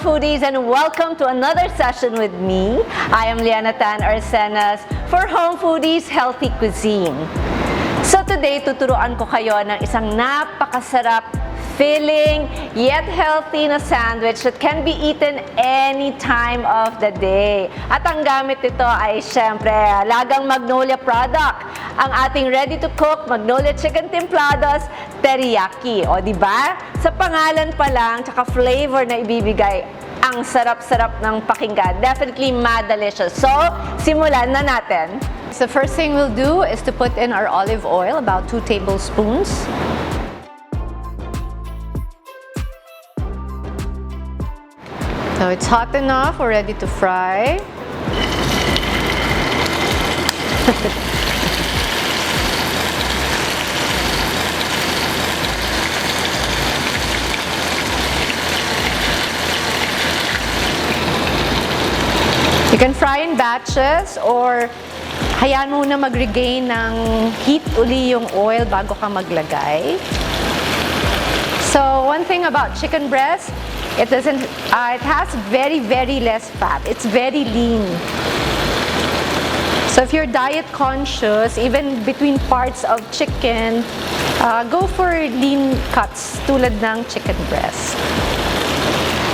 foodies, and welcome to another session with me. I am Liana Tan Arsenas for Home Foodies Healthy Cuisine. So today, tuturuan ko kayo ng isang napakasarap, filling, yet healthy na sandwich that can be eaten any time of the day. At ang gamit nito ay syempre lagang Magnolia product, ang ating ready-to-cook Magnolia Chicken Timplados Teriyaki. O diba? Sa pangalan pa lang, tsaka flavor na ibibigay, ang sarap-sarap ng pakinggan. Definitely mad-delicious. So, simulan na natin. So, the first thing we'll do is to put in our olive oil, about 2 tablespoons. So it's hot enough, we're ready to fry. You can fry in batches or hayaan mo na mag-regain ng heat uli yung oil bago ka maglagay. So one thing about chicken breast, it has very less fat. It's very lean. So if you're diet conscious, even between parts of chicken, go for lean cuts tulad ng chicken breast.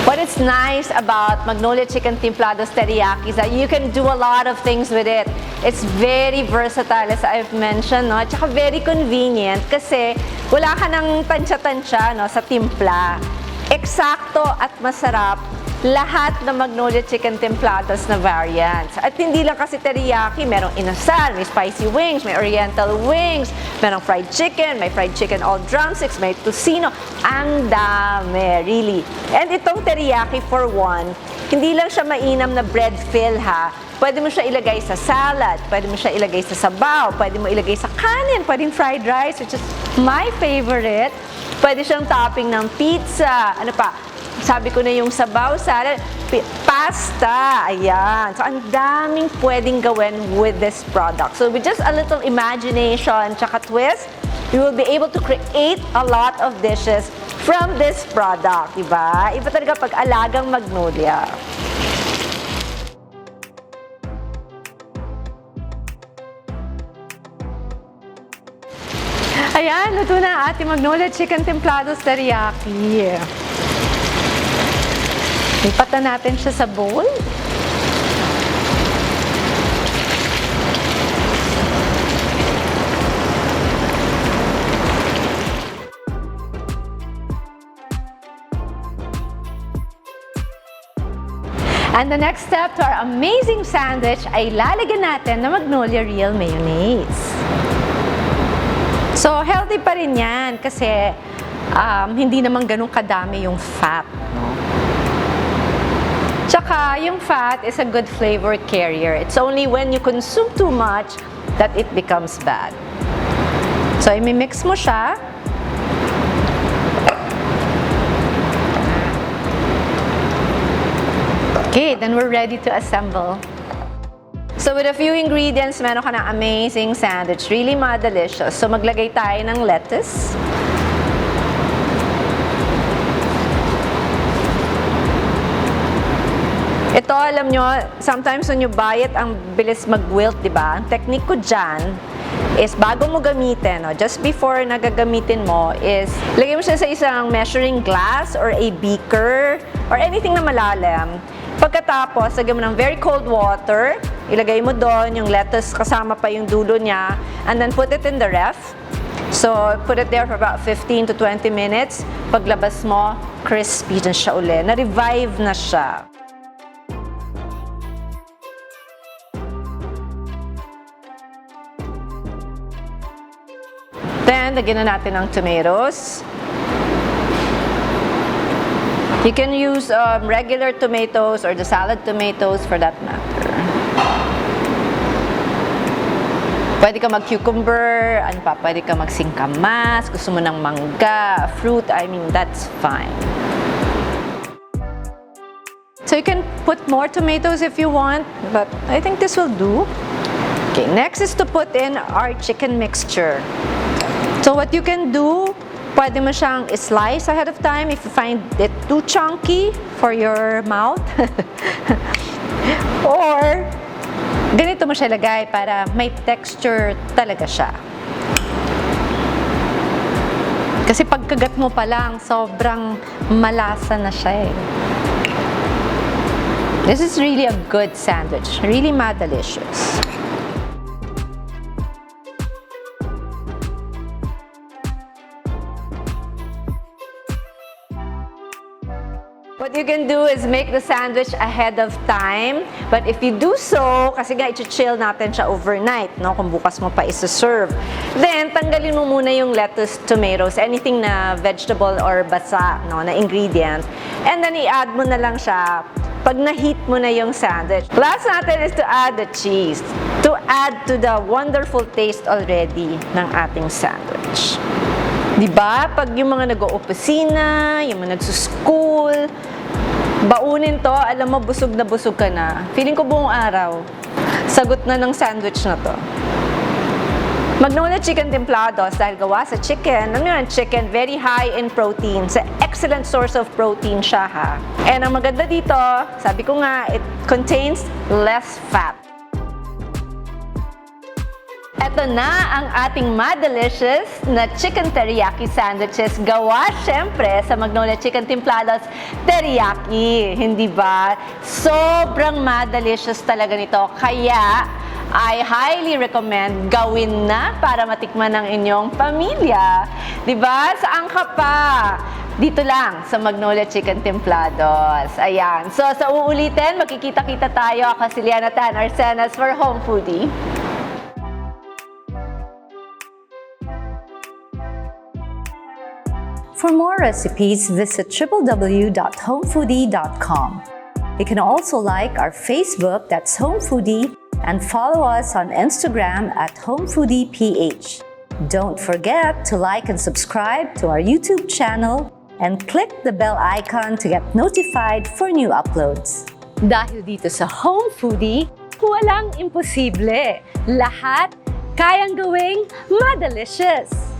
What is nice about Magnolia Chicken Timplados Teriyaki is that you can do a lot of things with it. It's very versatile, as I've mentioned, no? At saka very convenient kasi wala ka ng tansya-tansya, no, sa timpla. Eksakto at masarap lahat ng Magnolia Chicken Timplados na variants. At hindi lang kasi teriyaki, merong inasal, may spicy wings, may oriental wings, merong fried chicken, may fried chicken all drumsticks, may tocino. Ang dami, really. And itong teriyaki for one, hindi lang siya mainam na bread fill ha. Pwede mo siya ilagay sa salad, pwede mo siya ilagay sa sabaw, pwede mo ilagay sa kanin, pwedeng fried rice, which is my favorite. Pwede siyang topping ng pizza. Ano pa? Sabi ko na yung sabaw, salad, pasta. Ayan. So, ang daming pwedeng gawin with this product. So, with just a little imagination tsaka twist, you will be able to create a lot of dishes from this product. Diba? Iba talaga pag alagang Magnolia. Ayan, luto na ang ating Magnolia Chicken Timplados Teriyaki. Lipat na natin siya sa bowl. And the next step to our amazing sandwich ay lalagyan natin ng Magnolia Real Mayonnaise. So, healthy pa rin yan kasi hindi naman ganun kadami yung fat. No? Tsaka, yung fat is a good flavor carrier. It's only when you consume too much that it becomes bad. So, imimix mo siya. Okay, then we're ready to assemble. So with a few ingredients, meron ka ng amazing sandwich. Really delicious. So maglagay tayo ng lettuce. Ito, alam nyo, sometimes when you buy it, ang bilis mag-wilt, diba? Ang technique ko dyan is bago mo gamitin, no, just before nagagamitin mo, is lagay mo siya sa isang measuring glass or a beaker or anything na malalim. Pagkatapos, lagyan mo ng very cold water, ilagay mo doon yung lettuce kasama pa yung dulo niya, and then put it in the ref. So, put it there for about 15 to 20 minutes. Paglabas mo, crispy na siya uli. Na-revive na siya. Then, lagyan na natin ng tomatoes. You can use regular tomatoes or the salad tomatoes for that matter. Pwede ka mag-cucumber, ano pa, pwede ka mag-singkamas, gusto mo ng mangga, fruit, I mean, that's fine. So you can put more tomatoes if you want, but I think this will do. Okay, next is to put in our chicken mixture. So what you can do, Pwede mo siyang slice ahead of time if you find it too chunky for your mouth. Or, ganito mo siya lagay para may texture talaga siya. Kasi pagkagat mo pa lang, sobrang malasa na siya eh. This is really a good sandwich. Really delicious. What you can do is make the sandwich ahead of time. But if you do so, kasi nga i-chill natin siya overnight, no? Kung bukas mo pa isa-serve. Then, tanggalin mo muna yung lettuce, tomatoes, anything na vegetable or basa, no, na ingredient. And then, i-add mo na lang siya pag na-heat mo na yung sandwich. Last natin is to add the cheese to add to the wonderful taste already ng ating sandwich. Diba? Pag yung mga nag-o-opisina, yung mga nagsuschool, baunin to, alam mo, busog na busog ka na. Feeling ko buong araw, sagot na ng sandwich na to. Magnolia Chicken Timplados, dahil gawa sa chicken, ano yun, chicken, very high in protein. So, excellent source of protein siya, ha. And ang maganda dito, sabi ko nga, it contains less fat. Ito na ang ating delicious na chicken teriyaki sandwiches gawa syempre sa Magnolia Chicken Timplados Teriyaki. Hindi ba? Sobrang delicious talaga nito. Kaya, I highly recommend gawin na para matikman ng inyong pamilya. Di ba? Saan ka pa? Dito lang sa Magnolia Chicken Timplados. Ayan. So, sa uulitin, makikita-kita tayo. Ako si Liana Tan Arsenas for Home Foodie. For more recipes, visit www.homefoodie.com. You can also like our Facebook, that's Home Foodie, and follow us on Instagram at HomeFoodiePH. Don't forget to like and subscribe to our YouTube channel and click the bell icon to get notified for new uploads. Dahil dito sa Home Foodie, walang imposible. Lahat kayang gawing delicious.